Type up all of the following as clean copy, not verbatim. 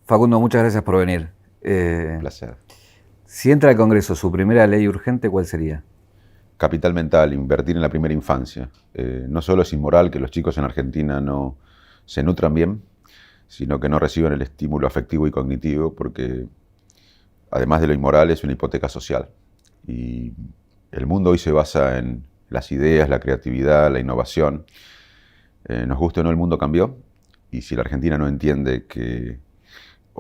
Facundo, muchas gracias por venir. Un placer. Si entra al Congreso su primera ley urgente, ¿cuál sería? Capital mental, invertir en la primera infancia. No solo es inmoral que los chicos en Argentina no se nutran bien, sino que no reciban el estímulo afectivo y cognitivo, porque además de lo inmoral es una hipoteca social. Y el mundo hoy se basa en las ideas, la creatividad, la innovación. Nos guste o no, el mundo cambió, y si la Argentina no entiende que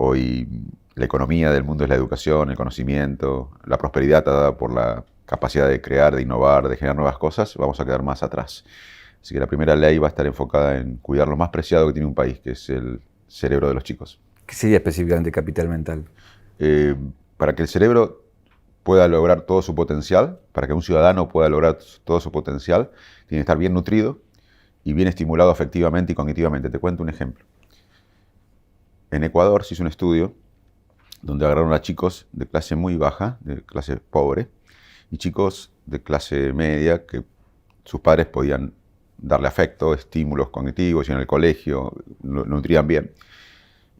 hoy la economía del mundo es la educación, el conocimiento, la prosperidad dada por la capacidad de crear, de innovar, de generar nuevas cosas, vamos a quedar más atrás. Así que la primera ley va a estar enfocada en cuidar lo más preciado que tiene un país, que es el cerebro de los chicos. ¿Qué sería específicamente capital mental? Para que el cerebro pueda lograr todo su potencial, para que un ciudadano pueda lograr todo su potencial, tiene que estar bien nutrido y bien estimulado afectivamente y cognitivamente. Te cuento un ejemplo. En Ecuador se hizo un estudio donde agarraron a chicos de clase muy baja, de clase pobre, y chicos de clase media que sus padres podían darle afecto, estímulos cognitivos, y en el colegio lo nutrían bien.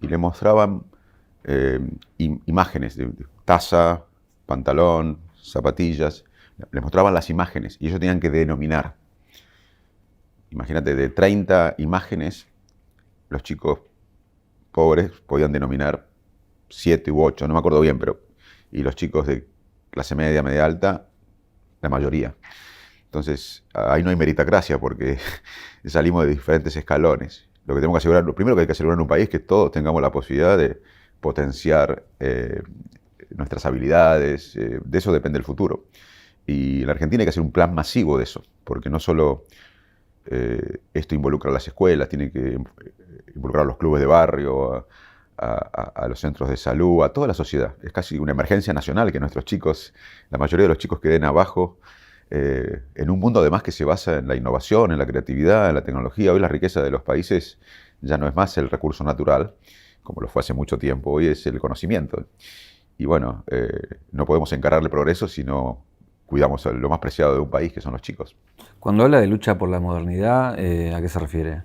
Y le mostraban imágenes de taza, pantalón, zapatillas. Les mostraban las imágenes y ellos tenían que denominar. Imagínate, de 30 imágenes, los chicos pobres podían denominar 7 u 8, no me acuerdo bien, pero y los chicos de clase media, media alta, la mayoría. Entonces, ahí no hay meritocracia porque salimos de diferentes escalones. Lo que tenemos que asegurar, lo primero que hay que asegurar en un país es que todos tengamos la posibilidad de potenciar nuestras habilidades, de eso depende el futuro. Y en la Argentina hay que hacer un plan masivo de eso, porque no solo esto involucra a las escuelas, tiene que involucrar a los clubes de barrio, a los centros de salud, a toda la sociedad. Es casi una emergencia nacional que nuestros chicos, la mayoría de los chicos queden abajo, en un mundo además que se basa en la innovación, en la creatividad, en la tecnología. Hoy la riqueza de los países ya no es más el recurso natural, como lo fue hace mucho tiempo, hoy es el conocimiento. Y bueno, no podemos encarar el progreso si no cuidamos lo más preciado de un país, que son los chicos. Cuando habla de lucha por la modernidad, ¿a qué se refiere?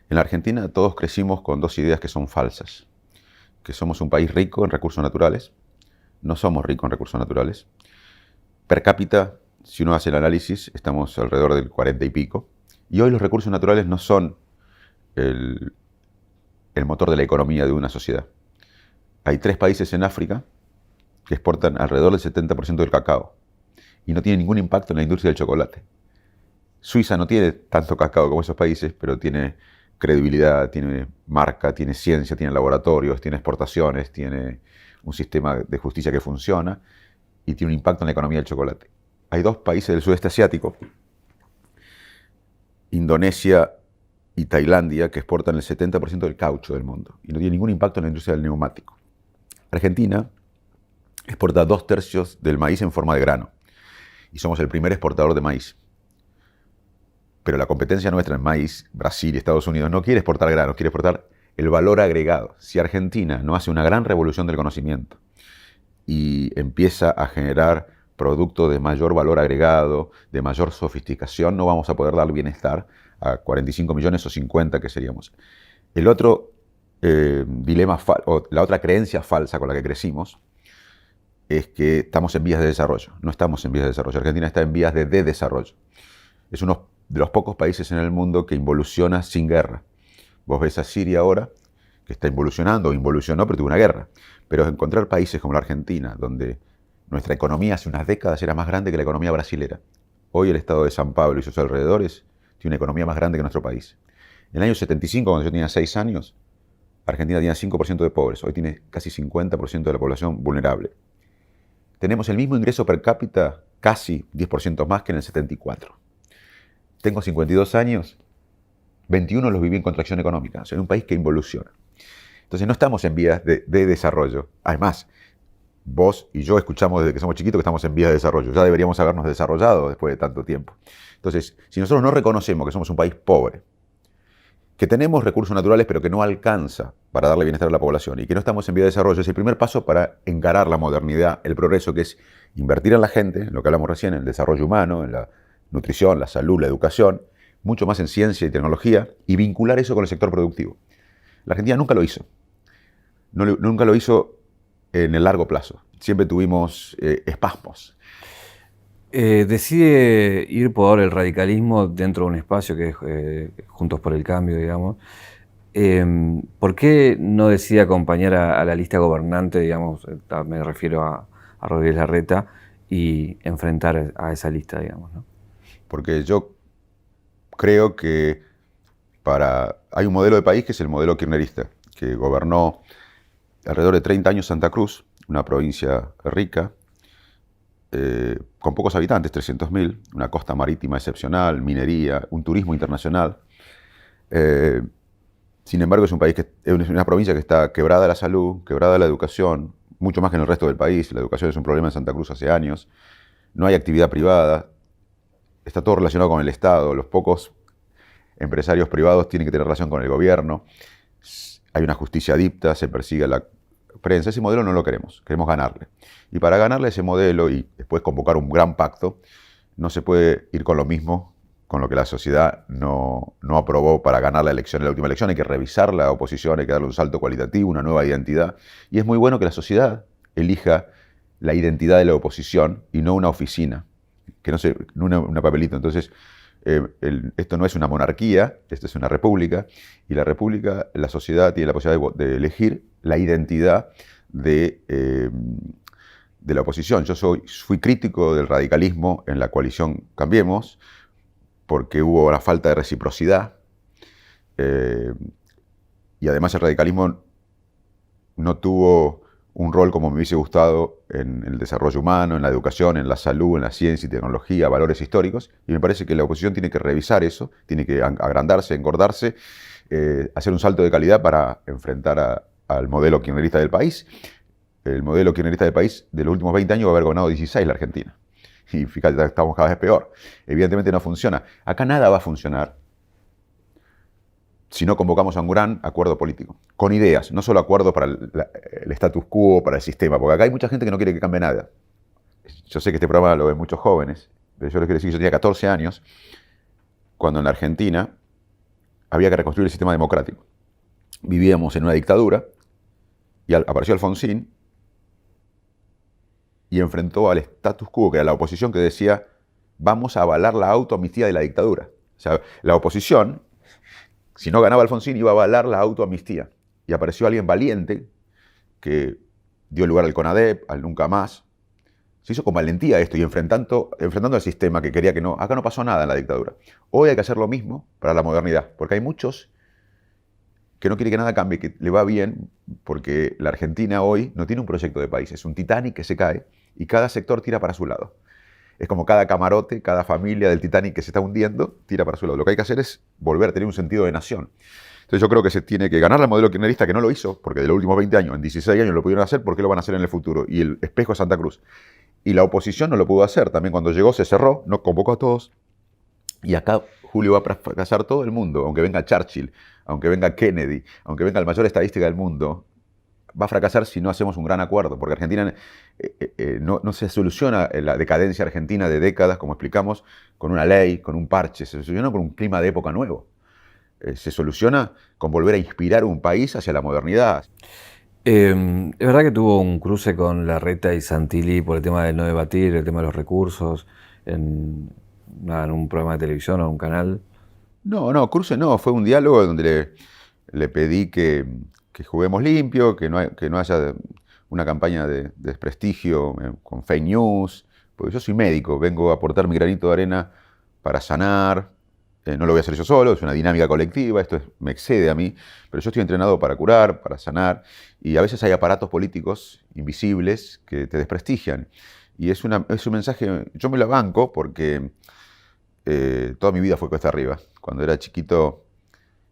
En la Argentina todos crecimos con dos ideas que son falsas, que somos un país rico en recursos naturales. No somos ricos en recursos naturales. Per cápita, si uno hace el análisis, estamos alrededor del 40 y pico. Y hoy los recursos naturales no son el motor de la economía de una sociedad. Hay 3 países en África que exportan alrededor del 70% del cacao y no tiene ningún impacto en la industria del chocolate. Suiza no tiene tanto cacao como esos países, pero tiene credibilidad, tiene marca, tiene ciencia, tiene laboratorios, tiene exportaciones, tiene un sistema de justicia que funciona y tiene un impacto en la economía del chocolate. Hay 2 países del sudeste asiático, Indonesia y Tailandia, que exportan el 70% del caucho del mundo y no tiene ningún impacto en la industria del neumático. Argentina exporta 2/3 del maíz en forma de grano y somos el primer exportador de maíz. Pero la competencia nuestra en maíz, Brasil y Estados Unidos, no quiere exportar granos, quiere exportar el valor agregado. Si Argentina no hace una gran revolución del conocimiento y empieza a generar productos de mayor valor agregado, de mayor sofisticación, no vamos a poder dar bienestar a 45 millones o 50 que seríamos. El otro dilema, o la otra creencia falsa con la que crecimos, es que estamos en vías de desarrollo. No estamos en vías de desarrollo. Argentina está en vías de desarrollo. Es uno de los pocos países en el mundo que involuciona sin guerra. Vos ves a Siria ahora, que está involucionando, o involucionó, pero tuvo una guerra. Pero encontrar países como la Argentina, donde nuestra economía hace unas décadas era más grande que la economía brasilera. Hoy el estado de San Pablo y sus alrededores tiene una economía más grande que nuestro país. En el año 75, cuando yo tenía 6 años, Argentina tenía 5% de pobres. Hoy tiene casi 50% de la población vulnerable. Tenemos el mismo ingreso per cápita, casi 10% más que en el 74. Tengo 52 años, 21 los viví en contracción económica. Soy un país que involuciona. Entonces no estamos en vías de desarrollo. Además, vos y yo escuchamos desde que somos chiquitos que estamos en vías de desarrollo. Ya deberíamos habernos desarrollado después de tanto tiempo. Entonces, si nosotros no reconocemos que somos un país pobre, que tenemos recursos naturales pero que no alcanza para darle bienestar a la población y que no estamos en vía de desarrollo, es el primer paso para encarar la modernidad, el progreso, que es invertir en la gente, en lo que hablamos recién, en el desarrollo humano, en la nutrición, la salud, la educación, mucho más en ciencia y tecnología, y vincular eso con el sector productivo. La Argentina nunca lo hizo. nunca lo hizo en el largo plazo. Siempre tuvimos espasmos. Decide ir por el radicalismo dentro de un espacio que es Juntos por el Cambio, digamos. ¿Por qué no decide acompañar a la lista gobernante, digamos, me refiero a Rodríguez Larreta, y enfrentar a esa lista, digamos, ¿no? Porque yo creo que hay un modelo de país que es el modelo kirchnerista, que gobernó alrededor de 30 años Santa Cruz, una provincia rica, con pocos habitantes, 300.000, una costa marítima excepcional, minería, un turismo internacional. Sin embargo, es un país es una provincia que está quebrada la salud, quebrada la educación, mucho más que en el resto del país. La educación es un problema en Santa Cruz hace años. No hay actividad privada. Está todo relacionado con el Estado. Los pocos empresarios privados tienen que tener relación con el gobierno. Hay una justicia adicta, se persigue a la prensa. Ese modelo no lo queremos ganarle. Y para ganarle ese modelo y después convocar un gran pacto, no se puede ir con lo mismo, con lo que la sociedad no aprobó para ganar la elección. En la última elección hay que revisar la oposición, hay que darle un salto cualitativo, una nueva identidad. Y es muy bueno que la sociedad elija la identidad de la oposición y no una oficina, que no una papelito. Entonces, esto no es una monarquía, esto es una república, y la república, la sociedad tiene la posibilidad de elegir la identidad de la oposición. Yo fui crítico del radicalismo en la coalición Cambiemos, porque hubo una falta de reciprocidad, y además el radicalismo no tuvo un rol como me hubiese gustado en el desarrollo humano, en la educación, en la salud, en la ciencia y tecnología, valores históricos, y me parece que la oposición tiene que revisar eso, tiene que agrandarse, engordarse, hacer un salto de calidad para enfrentar al modelo kirchnerista del país. El modelo kirchnerista del país de los últimos 20 años va a haber gobernado 16 la Argentina. Y fíjate, estamos cada vez peor. Evidentemente no funciona. Acá nada va a funcionar si no convocamos a un gran acuerdo político, con ideas, no solo acuerdo para el status quo, para el sistema, porque acá hay mucha gente que no quiere que cambie nada. Yo sé que este programa lo ven muchos jóvenes, pero yo les quiero decir que yo tenía 14 años cuando en la Argentina había que reconstruir el sistema democrático. Vivíamos en una dictadura y apareció Alfonsín y enfrentó al status quo, que era la oposición, que decía vamos a avalar la autoamnistía de la dictadura. O sea, la oposición, si no ganaba Alfonsín, iba a avalar la autoamnistía. Y apareció alguien valiente que dio lugar al CONADEP, al Nunca Más. Se hizo con valentía esto y enfrentando al sistema que quería que no. Acá no pasó nada en la dictadura. Hoy hay que hacer lo mismo para la modernidad, porque hay muchos que no quieren que nada cambie, que le va bien, porque la Argentina hoy no tiene un proyecto de país. Es un Titanic que se cae y cada sector tira para su lado. Es como cada camarote, cada familia del Titanic que se está hundiendo, tira para su lado. Lo que hay que hacer es volver a tener un sentido de nación. Entonces yo creo que se tiene que ganar el modelo kirchnerista, que no lo hizo, porque de los últimos 20 años, en 16 años lo pudieron hacer, ¿por qué lo van a hacer en el futuro? Y el espejo es Santa Cruz. Y la oposición no lo pudo hacer. También cuando llegó se cerró, no convocó a todos. Y acá Julio va a fracasar todo el mundo, aunque venga Churchill, aunque venga Kennedy, aunque venga el mayor estadística del mundo, va a fracasar si no hacemos un gran acuerdo, porque Argentina no se soluciona la decadencia argentina de décadas, como explicamos, con una ley, con un parche, se soluciona con un clima de época nuevo. Se soluciona con volver a inspirar un país hacia la modernidad. Es verdad que tuvo un cruce con Larreta y Santilli por el tema del no debatir, el tema de los recursos, en un programa de televisión o en un canal. No, cruce no, fue un diálogo donde le pedí que juguemos limpio, que no haya una campaña de desprestigio con fake news, porque yo soy médico, vengo a aportar mi granito de arena para sanar, no lo voy a hacer yo solo, es una dinámica colectiva, esto me excede a mí, pero yo estoy entrenado para curar, para sanar, y a veces hay aparatos políticos invisibles que te desprestigian. Y es un mensaje, yo me lo banco porque toda mi vida fue cuesta arriba. Cuando era chiquito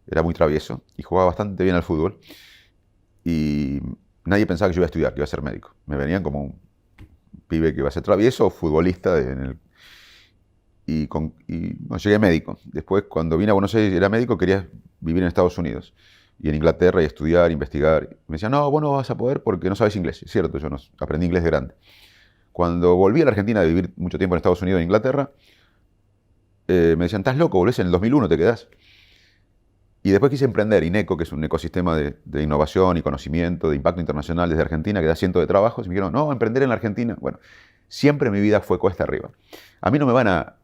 era muy travieso y jugaba bastante bien al fútbol. Y nadie pensaba que yo iba a estudiar, que iba a ser médico. Me venían como un pibe que iba a ser travieso, futbolista. Y no, llegué médico. Después, cuando vine a Buenos Aires y era médico, quería vivir en Estados Unidos. Y en Inglaterra y estudiar, investigar. Me decían, no, vos no vas a poder porque no sabes inglés. Es cierto, yo no, aprendí inglés de grande. Cuando volví a la Argentina de vivir mucho tiempo en Estados Unidos e Inglaterra, me decían, estás loco, volvés en el 2001, te quedás. Y después quise emprender INECO, que es un ecosistema de innovación y conocimiento, de impacto internacional desde Argentina, que da cientos de trabajos. Y me dijeron, no, emprender en la Argentina. Bueno, siempre mi vida fue cuesta arriba. A mí no me van a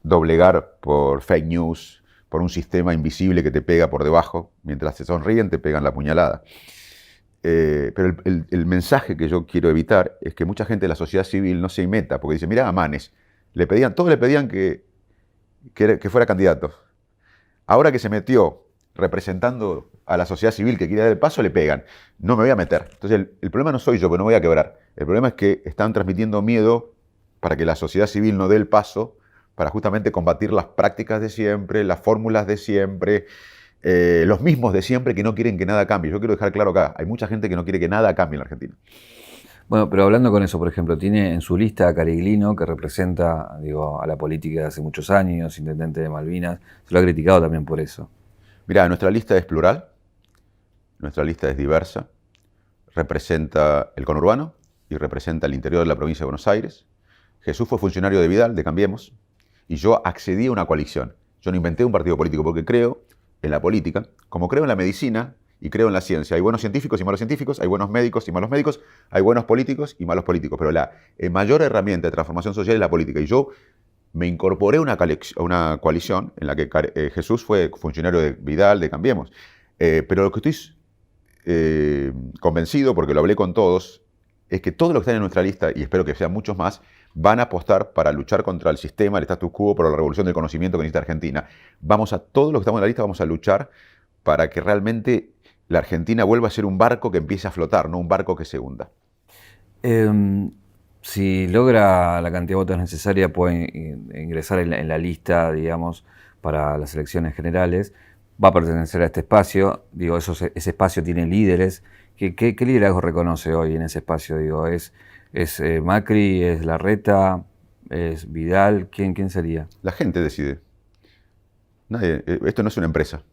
doblegar por fake news, por un sistema invisible que te pega por debajo. Mientras te sonríen, te pegan la puñalada. Pero el mensaje que yo quiero evitar es que mucha gente de la sociedad civil no se meta, porque dice, mira a Manes, todos le pedían que fuera candidato. Ahora que se metió representando a la sociedad civil que quiere dar el paso, le pegan. No me voy a meter. Entonces el problema no soy yo, pero no voy a quebrar. El problema es que están transmitiendo miedo para que la sociedad civil no dé el paso, para justamente combatir las prácticas de siempre, las fórmulas de siempre, los mismos de siempre que no quieren que nada cambie. Yo quiero dejar claro acá, hay mucha gente que no quiere que nada cambie en la Argentina. Bueno, pero hablando con eso, por ejemplo, tiene en su lista a Cariglino, que representa, digo, a la política de hace muchos años, intendente de Malvinas. Se lo ha criticado también por eso. Mirá, nuestra lista es plural, nuestra lista es diversa, representa el conurbano y representa el interior de la provincia de Buenos Aires. Jesús fue funcionario de Vidal, de Cambiemos, y yo accedí a una coalición. Yo no inventé un partido político porque creo en la política, como creo en la medicina y creo en la ciencia. Hay buenos científicos y malos científicos, hay buenos médicos y malos médicos, hay buenos políticos y malos políticos, pero la mayor herramienta de transformación social es la política. Y yo me incorporé a una coalición en la que Jesús fue funcionario de Vidal, de Cambiemos. Pero lo que estoy convencido, porque lo hablé con todos, es que todos los que están en nuestra lista, y espero que sean muchos más, van a apostar para luchar contra el sistema, el status quo, por la revolución del conocimiento que necesita Argentina. Todos los que estamos en la lista vamos a luchar para que realmente la Argentina vuelva a ser un barco que empiece a flotar, no un barco que se hunda. Si logra la cantidad de votos necesaria, puede ingresar en la lista, digamos, para las elecciones generales. Va a pertenecer a este espacio. Digo, ese espacio tiene líderes. ¿Qué liderazgo reconoce hoy en ese espacio? Digo, ¿es Macri, es Larreta, es Vidal? ¿Quién sería? La gente decide. Nadie. Esto no es una empresa.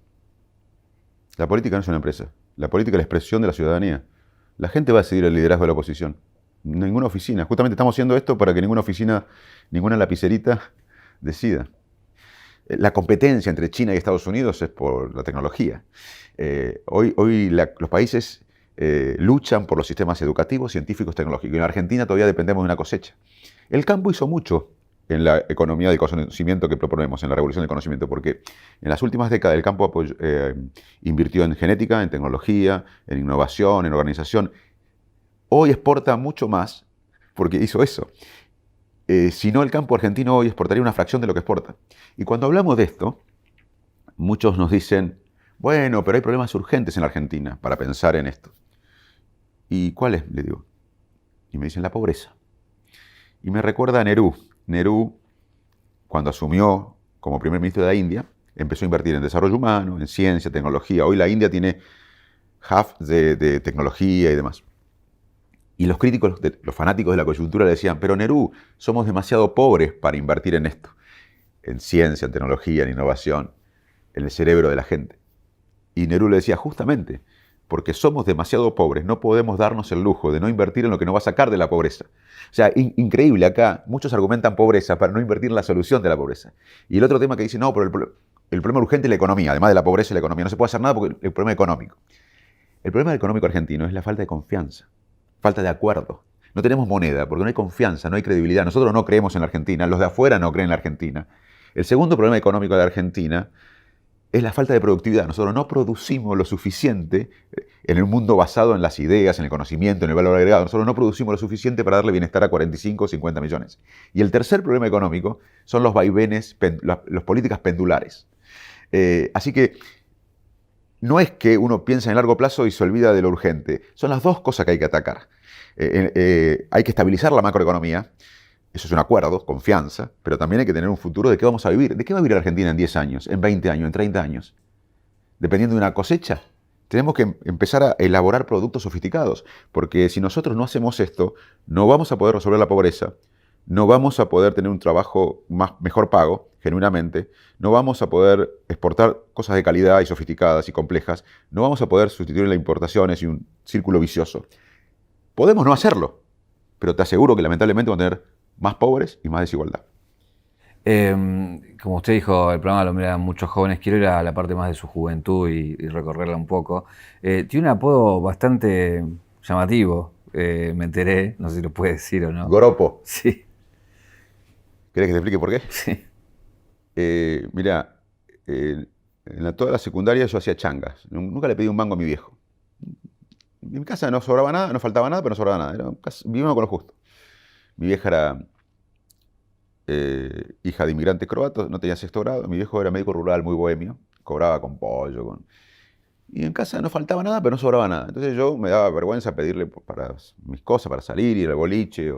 La política no es una empresa. La política es la expresión de la ciudadanía. La gente va a decidir el liderazgo de la oposición. Ninguna oficina. Justamente estamos haciendo esto para que ninguna oficina, ninguna lapicerita decida. La competencia entre China y Estados Unidos es por la tecnología. Hoy los países luchan por los sistemas educativos, científicos, tecnológicos. Y en Argentina todavía dependemos de una cosecha. El campo hizo mucho en la economía del conocimiento que proponemos, en la revolución del conocimiento, porque en las últimas décadas el campo invirtió en genética, en tecnología, en innovación, en organización. Hoy exporta mucho más porque hizo eso. Si no, el campo argentino hoy exportaría una fracción de lo que exporta. Y cuando hablamos de esto, muchos nos dicen, bueno, pero hay problemas urgentes en la Argentina para pensar en esto. ¿Y cuáles? Le digo. Y me dicen la pobreza. Y me recuerda a Nehru. Nehru, cuando asumió como primer ministro de la India, empezó a invertir en desarrollo humano, en ciencia, tecnología. Hoy la India tiene hubs de tecnología y demás. Y los críticos, los fanáticos de la coyuntura le decían, pero Nehru, somos demasiado pobres para invertir en esto. En ciencia, en tecnología, en innovación, en el cerebro de la gente. Y Nehru le decía, justamente, porque somos demasiado pobres, no podemos darnos el lujo de no invertir en lo que nos va a sacar de la pobreza. O sea, increíble acá, muchos argumentan pobreza para no invertir en la solución de la pobreza. Y el otro tema que dice, no, pero el problema urgente es la economía, además de la pobreza y la economía. No se puede hacer nada porque el problema económico. El problema económico argentino es la falta de confianza. Falta de acuerdo. No tenemos moneda porque no hay confianza, no hay credibilidad. Nosotros no creemos en la Argentina, los de afuera no creen en la Argentina. El segundo problema económico de la Argentina es la falta de productividad. Nosotros no producimos lo suficiente en el mundo basado en las ideas, en el conocimiento, en el valor agregado. Nosotros no producimos lo suficiente para darle bienestar a 45 o 50 millones. Y el tercer problema económico son los vaivenes, las políticas pendulares. Así que no es que uno piensa en largo plazo y se olvida de lo urgente. Son las dos cosas que hay que atacar. Hay que estabilizar la macroeconomía. Eso es un acuerdo, confianza. Pero también hay que tener un futuro de qué vamos a vivir. ¿De qué va a vivir la Argentina en 10 años, en 20 años, en 30 años? Dependiendo de una cosecha. Tenemos que empezar a elaborar productos sofisticados. Porque si nosotros no hacemos esto, no vamos a poder resolver la pobreza. No vamos a poder tener un trabajo mejor pago, genuinamente. No vamos a poder exportar cosas de calidad y sofisticadas y complejas. No vamos a poder sustituir las importaciones y un círculo vicioso. Podemos no hacerlo, pero te aseguro que lamentablemente vamos a tener más pobres y más desigualdad. Como usted dijo, el programa lo miran muchos jóvenes. Quiero ir a la parte más de su juventud y recorrerla un poco. Tiene un apodo bastante llamativo, me enteré, no sé si lo puede decir o no. Goropo. Sí, ¿Querés que te explique por qué? sí. Mirá, toda la secundaria yo hacía changas. Nunca le pedí un mango a mi viejo. En mi casa no sobraba nada, no faltaba nada, pero no sobraba nada. Vivíamos con lo justo. Mi vieja era hija de inmigrante croato, no tenía sexto grado. Mi viejo era médico rural, muy bohemio. Cobraba con pollo. Y en casa no faltaba nada, pero no sobraba nada. Entonces yo me daba vergüenza pedirle para mis cosas, para salir, ir al boliche.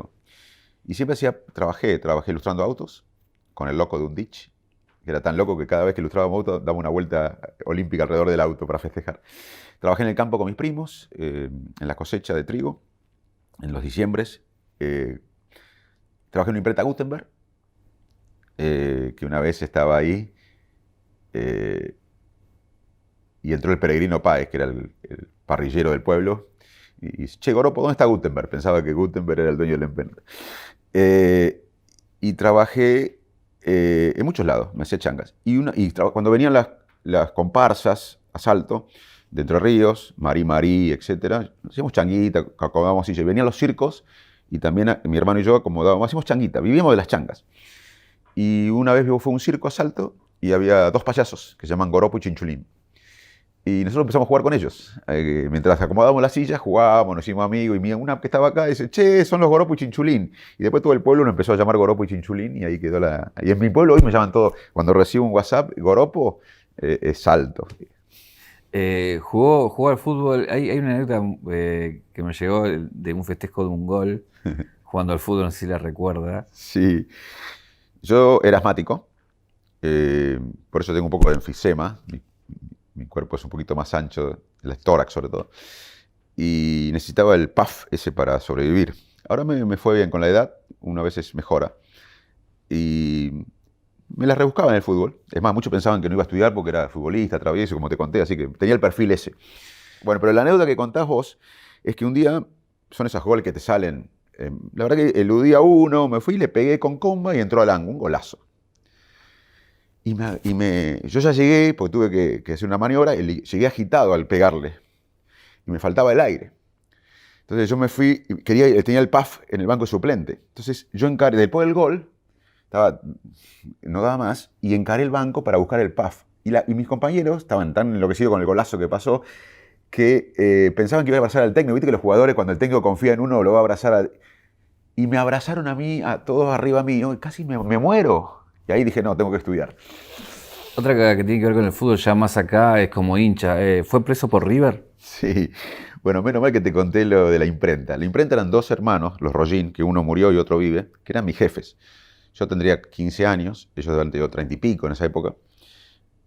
Y siempre trabajé ilustrando autos con el loco de un ditch, que era tan loco que cada vez que ilustrábamos auto daba una vuelta olímpica alrededor del auto para festejar. Trabajé en el campo con mis primos, en la cosecha de trigo, en los diciembres. Trabajé en una imprenta Gutenberg, que una vez estaba ahí, y entró el peregrino Páez, que era el parrillero del pueblo, y dice, che, Goropo, ¿dónde está Gutenberg? Pensaba que Gutenberg era el dueño de la imprenta. Y trabajé en muchos lados, me hacía changas. Cuando venían las comparsas a Salto, de Entre Ríos, Marí, etc., hacíamos changuita, acomodábamos sillas. Venían los circos y también mi hermano y yo acomodábamos, hacíamos changuita, vivíamos de las changas. Y una vez fue un circo a Salto y había dos payasos que se llaman Goropo y Chinchulín. Y nosotros empezamos a jugar con ellos. Mientras acomodábamos las sillas, jugábamos, nos hicimos amigos. Y una que estaba acá dice, che, son los Goropo y Chinchulín. Y después todo el pueblo nos empezó a llamar Goropo y Chinchulín. Y ahí quedó Y en mi pueblo hoy me llaman todos. Cuando recibo un WhatsApp, Goropo, es Salto. Jugó al fútbol. Hay una anécdota que me llegó de un festejo de un gol jugando al fútbol, no sé si la recuerda. Sí. Yo era asmático. Por eso tengo un poco de enfisema. Mi cuerpo es un poquito más ancho, el tórax sobre todo. Y necesitaba el puff ese para sobrevivir. Ahora me fue bien con la edad, una vez mejora. Y me la rebuscaba en el fútbol. Es más, muchos pensaban que no iba a estudiar porque era futbolista, travieso, como te conté, así que tenía el perfil ese. Bueno, pero la anécdota que contás vos es que un día son esas goles que te salen. La verdad que eludí a uno, me fui, le pegué con comba y entró al ángulo, un golazo. Yo ya llegué, porque tuve que hacer una maniobra, y llegué agitado al pegarle. Y me faltaba el aire. Entonces yo me fui, tenía el puff en el banco suplente. Entonces yo encaré, después del gol, no daba más, y encaré el banco para buscar el puff. Y mis compañeros estaban tan enloquecidos con el golazo que pasó, que pensaban que iba a abrazar al técnico. Viste que los jugadores, cuando el técnico confía en uno, lo va a abrazar. Y me abrazaron a mí, a todos arriba mío, y casi me muero. Y ahí dije, no, tengo que estudiar. Otra que tiene que ver con el fútbol, ya más acá, es como hincha. ¿Fue preso por River? Sí. Bueno, menos mal que te conté lo de la imprenta. La imprenta eran dos hermanos, los Rollín, que uno murió y otro vive, que eran mis jefes. Yo tendría 15 años, ellos deben tener 30 y pico en esa época.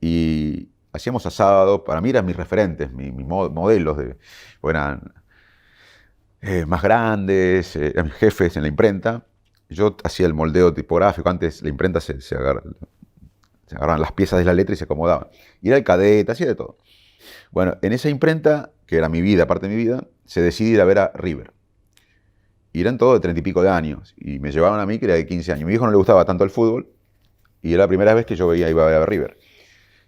Y hacíamos asado, para mí eran mis referentes, mis modelos. Eran más grandes, eran mis jefes en la imprenta. Yo hacía el moldeo tipográfico, antes la imprenta se agarraban las piezas de la letra y se acomodaban. Y era el cadete, hacía de todo. Bueno, en esa imprenta, que era mi vida, parte de mi vida, se decidió ir a ver a River. Y eran todos de 30 y pico de años. Y me llevaban a mí, que era de 15 años. A mi hijo no le gustaba tanto el fútbol. Y era la primera vez que yo iba a ver a River.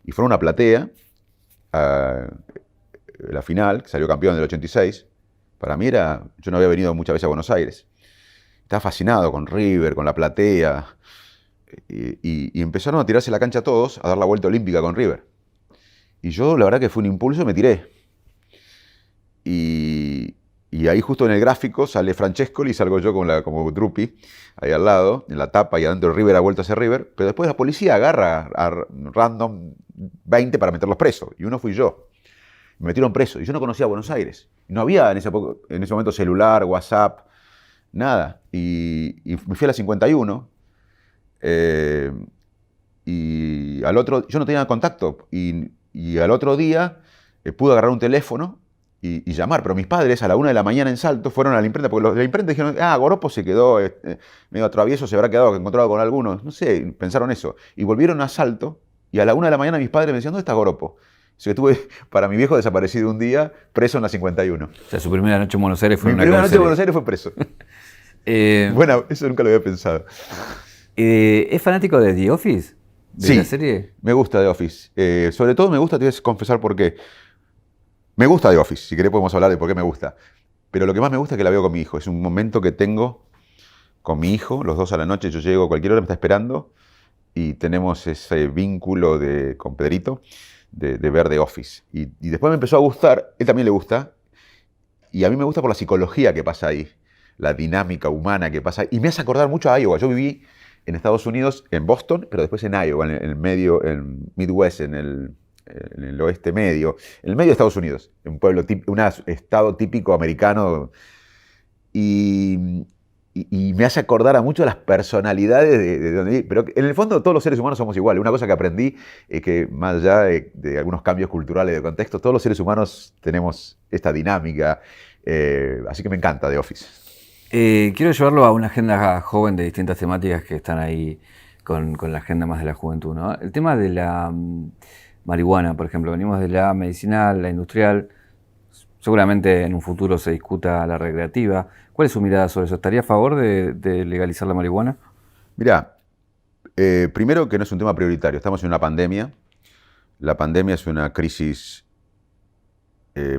Y fueron a una platea, a la final, que salió campeón del 86. Para mí yo no había venido muchas veces a Buenos Aires. Estaba fascinado con River, con la platea. Y empezaron a tirarse la cancha todos, a dar la vuelta olímpica con River. Y yo, la verdad que fue un impulso, me tiré. Y ahí justo en el gráfico sale Francescoli y salgo yo como Drupi, ahí al lado, en la tapa, y adentro River ha vuelto a ser River. Pero después la policía agarra a random 20 para meterlos presos. Y uno fui yo. Me metieron preso. Y yo no conocía Buenos Aires. No había en ese momento celular, WhatsApp, nada. Y me fui a la 51. Y yo no tenía contacto. Y al otro día pude agarrar un teléfono y llamar. Pero mis padres a la 1 de la mañana en Salto fueron a la imprenta. Porque los de la imprenta dijeron, Goropo se quedó medio travieso, se habrá quedado encontrado con algunos. No sé, pensaron eso. Y volvieron a Salto. Y a la 1 de la mañana mis padres me decían, ¿dónde está Goropo? O sea, estuve, para mi viejo, desaparecido un día, preso en la 51. O sea, su primera noche en Buenos Aires fue Mi una primera noche en cárcel. Buenos Aires fue preso. Bueno, eso nunca lo había pensado. ¿Es fanático de The Office? ¿De la Sí, serie? me gusta The Office. Sobre todo me gusta, te voy a confesar por qué. Me gusta The Office, si querés podemos hablar de por qué me gusta. Pero lo que más me gusta es que la veo con mi hijo. Es un momento que tengo con mi hijo, los dos a la noche, yo llego a cualquier hora, me está esperando, y tenemos ese vínculo con Pedrito de ver The Office. Y después me empezó a gustar, él también le gusta, y a mí me gusta por la psicología que pasa ahí, la dinámica humana que pasa ahí. Y me hace acordar mucho a Iowa. Yo viví en Estados Unidos, en Boston, pero después en Iowa, en el medio, en Midwest, en el oeste medio, en el medio de Estados Unidos, un pueblo, un estado típico americano. Y, y me hace acordar a mucho de las personalidades de donde viví. Pero en el fondo todos los seres humanos somos iguales. Una cosa que aprendí es que más allá de algunos cambios culturales de contexto, todos los seres humanos tenemos esta dinámica. Así que me encanta The Office. Quiero llevarlo a una agenda joven de distintas temáticas que están ahí con la agenda más de la juventud, ¿no? El tema de la marihuana, por ejemplo, venimos de la medicinal, la industrial, seguramente en un futuro se discuta la recreativa. ¿Cuál es su mirada sobre eso? ¿Estaría a favor de legalizar la marihuana? Mirá, primero que no es un tema prioritario. Estamos en una pandemia. La pandemia es una crisis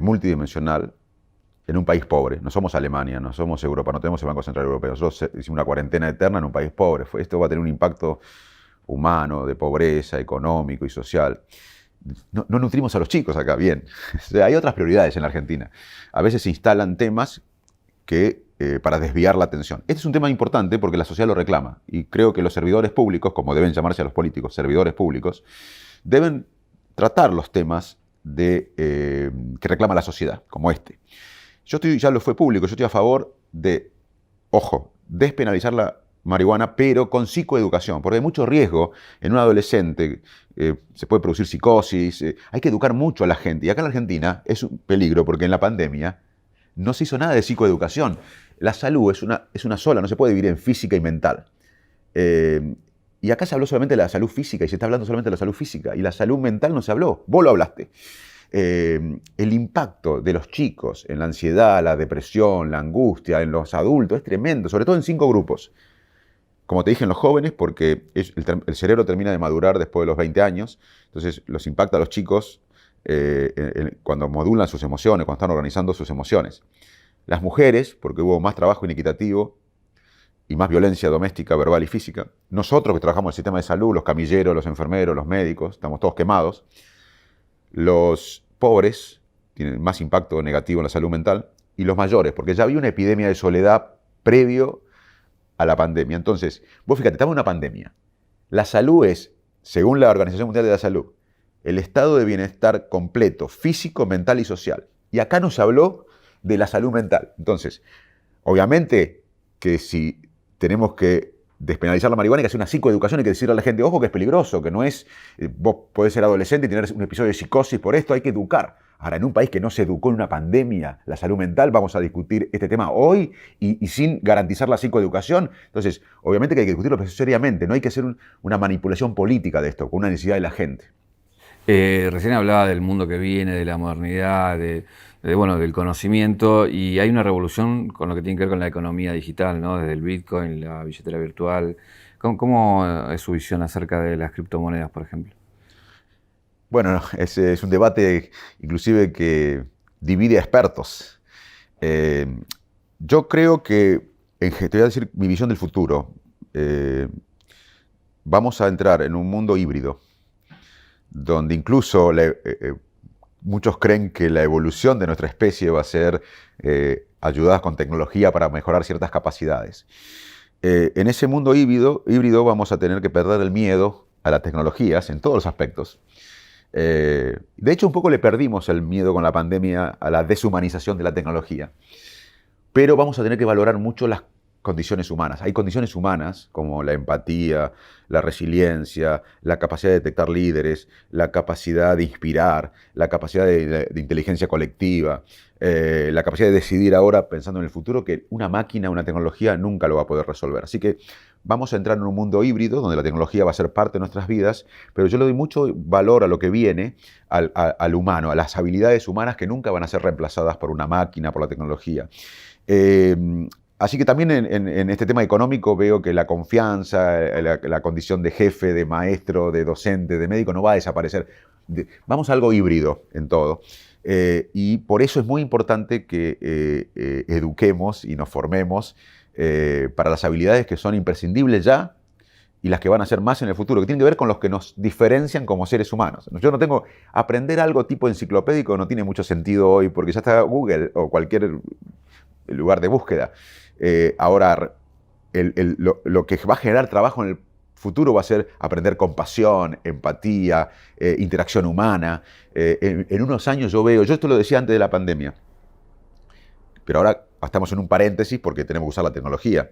multidimensional en un país pobre. No somos Alemania, no somos Europa, no tenemos el Banco Central Europeo. Nosotros hicimos una cuarentena eterna en un país pobre. Esto va a tener un impacto humano, de pobreza, económico y social. No nutrimos a los chicos acá, bien. O sea, hay otras prioridades en la Argentina. A veces se instalan temas para desviar la atención. Este es un tema importante porque la sociedad lo reclama. Y creo que los servidores públicos, como deben llamarse a los políticos, servidores públicos, deben tratar los temas que reclama la sociedad, como este. Ya lo fue público, yo estoy a favor de, ojo, despenalizar la marihuana, pero con psicoeducación, porque hay mucho riesgo en un adolescente, se puede producir psicosis, hay que educar mucho a la gente. Y acá en la Argentina es un peligro porque en la pandemia no se hizo nada de psicoeducación. La salud es una sola, no se puede dividir en física y mental. Y acá se habló solamente de la salud física y se está hablando solamente de la salud física. Y la salud mental no se habló, vos lo hablaste. El impacto de los chicos en la ansiedad, la depresión, la angustia, en los adultos es tremendo, sobre todo en 5 grupos. Como te dije, en los jóvenes, porque el cerebro termina de madurar después de los 20 años, entonces los impacta a los chicos cuando modulan sus emociones, cuando están organizando sus emociones. Las mujeres, porque hubo más trabajo inequitativo y más violencia doméstica, verbal y física. Nosotros que trabajamos en el sistema de salud, los camilleros, los enfermeros, los médicos, estamos todos quemados. Los pobres tienen más impacto negativo en la salud mental, y los mayores, porque ya había una epidemia de soledad previo a la pandemia. Entonces, vos fíjate, estamos en una pandemia. La salud es, según la Organización Mundial de la Salud, el estado de bienestar completo, físico, mental y social. Y acá no se habló de la salud mental. Entonces, obviamente que si tenemos que despenalizar la marihuana, hay que hacer una psicoeducación, hay que decirle a la gente, ojo, que es peligroso, que no es, vos podés ser adolescente y tener un episodio de psicosis por esto, hay que educar. Ahora, en un país que no se educó en una pandemia, la salud mental, vamos a discutir este tema hoy y sin garantizar la psicoeducación. Entonces, obviamente que hay que discutirlo pero seriamente, no hay que hacer una manipulación política de esto, con una necesidad de la gente. Recién hablaba del mundo que viene, de la modernidad, bueno, del conocimiento, y hay una revolución con lo que tiene que ver con la economía digital, ¿no? Desde el Bitcoin, la billetera virtual. ¿Cómo es su visión acerca de las criptomonedas, por ejemplo? Bueno, es un debate inclusive que divide a expertos. Yo creo que, te voy a decir mi visión del futuro, vamos a entrar en un mundo híbrido, donde incluso muchos creen que la evolución de nuestra especie va a ser ayudada con tecnología para mejorar ciertas capacidades. En ese mundo híbrido vamos a tener que perder el miedo a las tecnologías en todos los aspectos. De hecho, un poco le perdimos el miedo con la pandemia a la deshumanización de la tecnología. Pero vamos a tener que valorar mucho las condiciones humanas. Hay condiciones humanas como la empatía, la resiliencia, la capacidad de detectar líderes, la capacidad de inspirar, la capacidad de inteligencia colectiva, la capacidad de decidir ahora pensando en el futuro, que una máquina, una tecnología nunca lo va a poder resolver. Así que vamos a entrar en un mundo híbrido donde la tecnología va a ser parte de nuestras vidas, pero yo le doy mucho valor a lo que viene, al humano, a las habilidades humanas que nunca van a ser reemplazadas por una máquina, por la tecnología. Así que también en este tema económico veo que la confianza, la condición de jefe, de maestro, de docente, de médico no va a desaparecer. Vamos a algo híbrido en todo. Y por eso es muy importante que eduquemos y nos formemos para las habilidades que son imprescindibles ya y las que van a ser más en el futuro, que tienen que ver con los que nos diferencian como seres humanos. Yo no tengo... Aprender algo tipo enciclopédico no tiene mucho sentido hoy porque ya está Google o cualquier lugar de búsqueda. Ahora, lo que va a generar trabajo en el futuro va a ser aprender compasión, empatía, interacción humana. En unos años yo esto lo decía antes de la pandemia, pero ahora estamos en un paréntesis porque tenemos que usar la tecnología.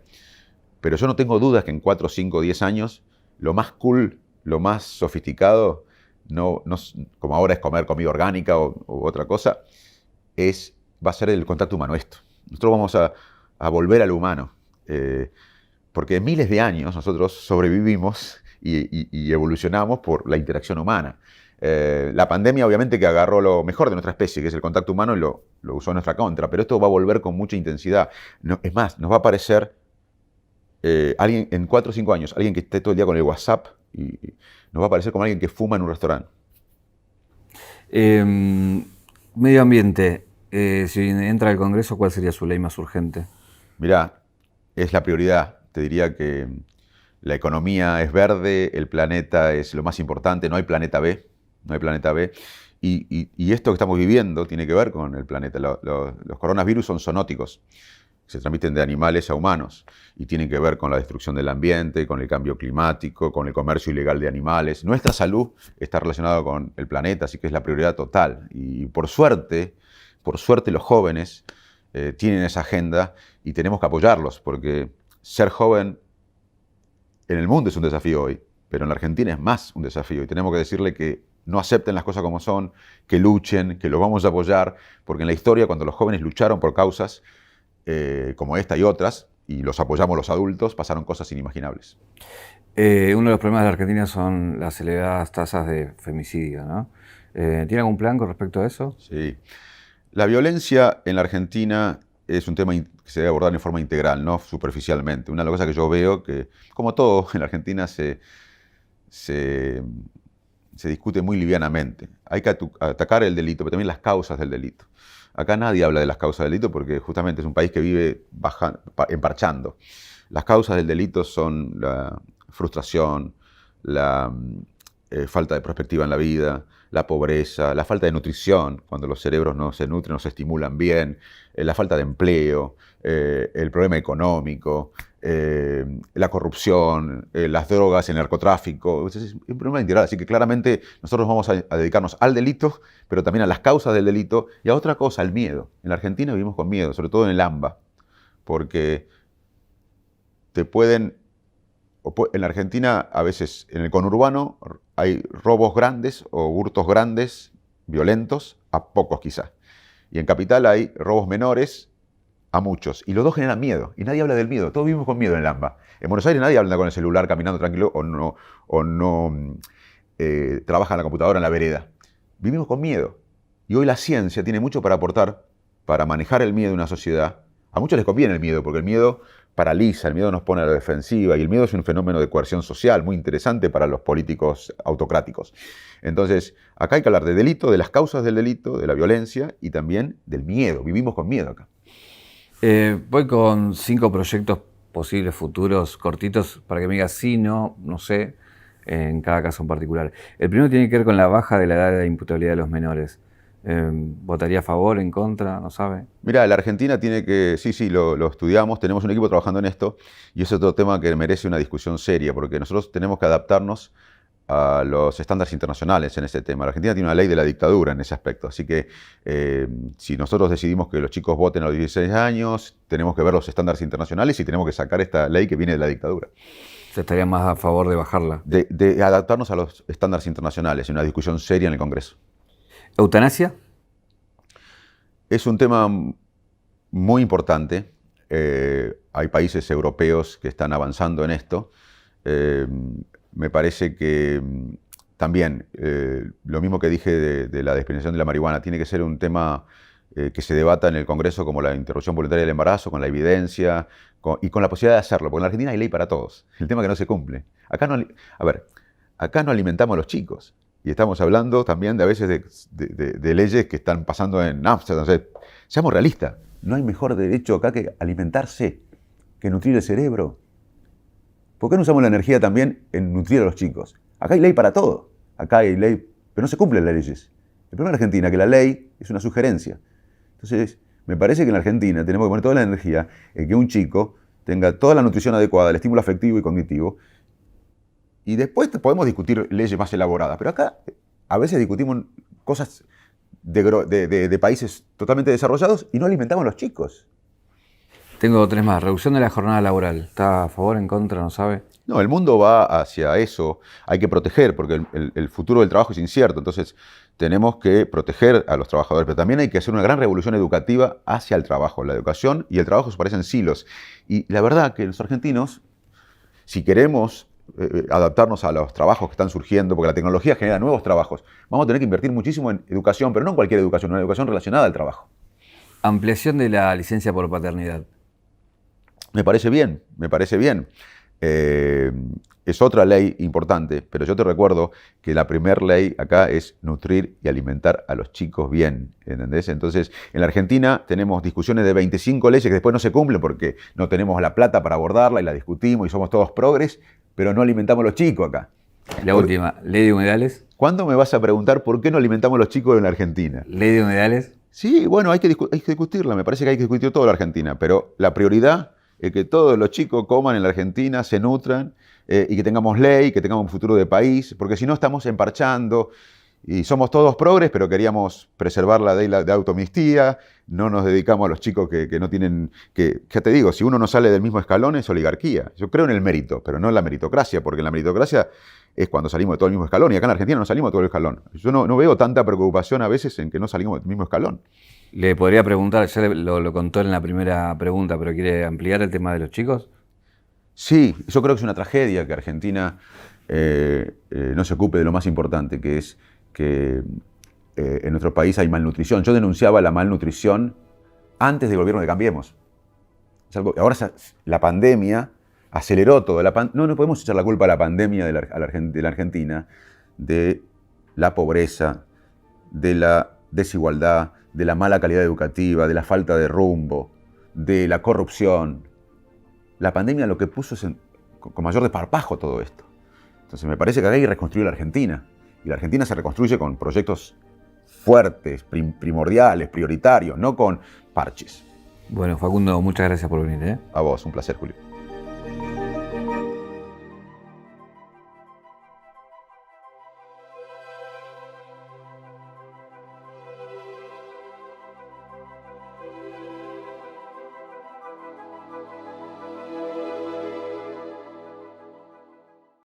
Pero yo no tengo dudas que en 4, 5, 10 años, lo más cool, lo más sofisticado, no, como ahora es comer comida orgánica o otra cosa, va a ser el contacto humano esto. Nosotros vamos a volver al humano. Porque miles de años nosotros sobrevivimos y evolucionamos por la interacción humana. La pandemia obviamente que agarró lo mejor de nuestra especie, que es el contacto humano, y lo usó en nuestra contra, pero esto va a volver con mucha intensidad. Es más, nos va a aparecer alguien en 4 o 5 años, alguien que esté todo el día con el WhatsApp, y nos va a aparecer como alguien que fuma en un restaurante. Medio ambiente. Si entra al Congreso, ¿cuál sería su ley más urgente? Mirá, es la prioridad. Te diría que la economía es verde, el planeta es lo más importante, no hay planeta B, no hay planeta B. Y esto que estamos viviendo tiene que ver con el planeta. Los coronavirus son zoonóticos, se transmiten de animales a humanos y tienen que ver con la destrucción del ambiente, con el cambio climático, con el comercio ilegal de animales. Nuestra salud está relacionada con el planeta, así que es la prioridad total. Y por suerte los jóvenes tienen esa agenda y tenemos que apoyarlos, porque ser joven en el mundo es un desafío hoy, pero en la Argentina es más un desafío y tenemos que decirle que no acepten las cosas como son, que luchen, que los vamos a apoyar, porque en la historia cuando los jóvenes lucharon por causas como esta y otras, y los apoyamos los adultos, pasaron cosas inimaginables. Uno de los problemas de la Argentina son las elevadas tasas de femicidio, ¿no? ¿Tiene algún plan con respecto a eso? Sí. La violencia en la Argentina es un tema que se debe abordar en forma integral, no superficialmente. Una de las cosas que yo veo que, como todo en la Argentina, se discute muy livianamente. Hay que atacar el delito, pero también las causas del delito. Acá nadie habla de las causas del delito porque justamente es un país que vive emparchando. Las causas del delito son la frustración, la falta de perspectiva en la vida, la pobreza, la falta de nutrición, cuando los cerebros no se nutren, no se estimulan bien, la falta de empleo, el problema económico, la corrupción, las drogas, el narcotráfico. Es un problema integral, así que claramente nosotros vamos a dedicarnos al delito, pero también a las causas del delito y a otra cosa, al miedo. En la Argentina vivimos con miedo, sobre todo en el AMBA, porque en la Argentina, a veces, en el conurbano, hay robos grandes o hurtos grandes, violentos, a pocos quizás. Y en Capital hay robos menores a muchos. Y los dos generan miedo. Y nadie habla del miedo. Todos vivimos con miedo en el AMBA. En Buenos Aires nadie habla con el celular caminando tranquilo o no trabaja en la computadora en la vereda. Vivimos con miedo. Y hoy la ciencia tiene mucho para aportar para manejar el miedo de una sociedad. A muchos les conviene el miedo, porque el miedo paraliza, el miedo nos pone a la defensiva y el miedo es un fenómeno de coerción social muy interesante para los políticos autocráticos. Entonces, acá hay que hablar de delito, de las causas del delito, de la violencia y también del miedo. Vivimos con miedo acá. Voy con 5 proyectos posibles futuros cortitos para que me digas sí, no sé, en cada caso en particular. El primero tiene que ver con la baja de la edad de imputabilidad de los menores. ¿Votaría a favor, en contra? ¿No sabe? Mira, la Argentina tiene que... Sí, lo estudiamos, tenemos un equipo trabajando en esto y es otro tema que merece una discusión seria porque nosotros tenemos que adaptarnos a los estándares internacionales en ese tema. La Argentina tiene una ley de la dictadura en ese aspecto, así que si nosotros decidimos que los chicos voten a los 16 años, tenemos que ver los estándares internacionales y tenemos que sacar esta ley que viene de la dictadura. ¿Se estaría más a favor de bajarla? De adaptarnos a los estándares internacionales en una discusión seria en el Congreso. ¿Eutanasia? Es un tema muy importante. Hay países europeos que están avanzando en esto. Me parece que también, lo mismo que dije de la despenalización de la marihuana, tiene que ser un tema que se debata en el Congreso como la interrupción voluntaria del embarazo, con la evidencia y con la posibilidad de hacerlo, porque en la Argentina hay ley para todos. El tema es que no se cumple. Acá no alimentamos a los chicos. Y estamos hablando también de a veces de leyes que están pasando en Ámsterdam. O sea, seamos realistas. No hay mejor derecho acá que alimentarse, que nutrir el cerebro. ¿Por qué no usamos la energía también en nutrir a los chicos? Acá hay ley para todo. Acá hay ley, pero no se cumplen las leyes. El problema en Argentina es que la ley es una sugerencia. Entonces, me parece que en la Argentina tenemos que poner toda la energía en que un chico tenga toda la nutrición adecuada, el estímulo afectivo y cognitivo, y después podemos discutir leyes más elaboradas. Pero acá a veces discutimos cosas de países totalmente desarrollados y no alimentamos a los chicos. Tengo 3 más. Reducción de la jornada laboral. ¿Está a favor, en contra, no sabe? No, el mundo va hacia eso. Hay que proteger, porque el futuro del trabajo es incierto. Entonces, tenemos que proteger a los trabajadores, pero también hay que hacer una gran revolución educativa hacia el trabajo. La educación y el trabajo se parecen silos. Y la verdad que los argentinos, si queremos adaptarnos a los trabajos que están surgiendo, porque la tecnología genera nuevos trabajos, vamos a tener que invertir muchísimo en educación, pero no en cualquier educación, una educación relacionada al trabajo. Ampliación de la licencia por paternidad. Me parece bien, me parece bien. Es otra ley importante, pero yo te recuerdo que la primera ley acá es nutrir y alimentar a los chicos bien, ¿entendés? Entonces, en la Argentina tenemos discusiones de 25 leyes que después no se cumplen porque no tenemos la plata para abordarla y la discutimos y somos todos progres, pero no alimentamos a los chicos acá. La última, ley de humedales. ¿Cuándo me vas a preguntar por qué no alimentamos a los chicos en la Argentina? Ley de humedales. Sí, bueno, hay que discutirla, me parece que hay que discutir toda la Argentina, pero la prioridad es que todos los chicos coman en la Argentina, se nutran, y que tengamos ley, que tengamos un futuro de país, porque si no estamos emparchando y somos todos progres, pero queríamos preservar la ley de autoamnistía, no nos dedicamos a los chicos que no tienen, ya te digo, si uno no sale del mismo escalón es oligarquía. Yo creo en el mérito, pero no en la meritocracia, porque en la meritocracia es cuando salimos de todo el mismo escalón, y acá en la Argentina no salimos de todo el escalón. Yo no veo tanta preocupación a veces en que no salimos del mismo escalón. Le podría preguntar, ya lo contó en la primera pregunta, pero ¿quiere ampliar el tema de los chicos? Sí, yo creo que es una tragedia que Argentina no se ocupe de lo más importante, que es que en nuestro país hay malnutrición. Yo denunciaba la malnutrición antes del gobierno de Cambiemos. Ahora la pandemia aceleró todo. No podemos echar la culpa a la pandemia de la Argentina, de la pobreza, de la desigualdad, de la mala calidad educativa, de la falta de rumbo, de la corrupción. La pandemia lo que puso es con mayor desparpajo todo esto. Entonces me parece que hay que reconstruir la Argentina. Y la Argentina se reconstruye con proyectos fuertes, primordiales, prioritarios, no con parches. Bueno, Facundo, muchas gracias por venir. A vos, un placer, Julio.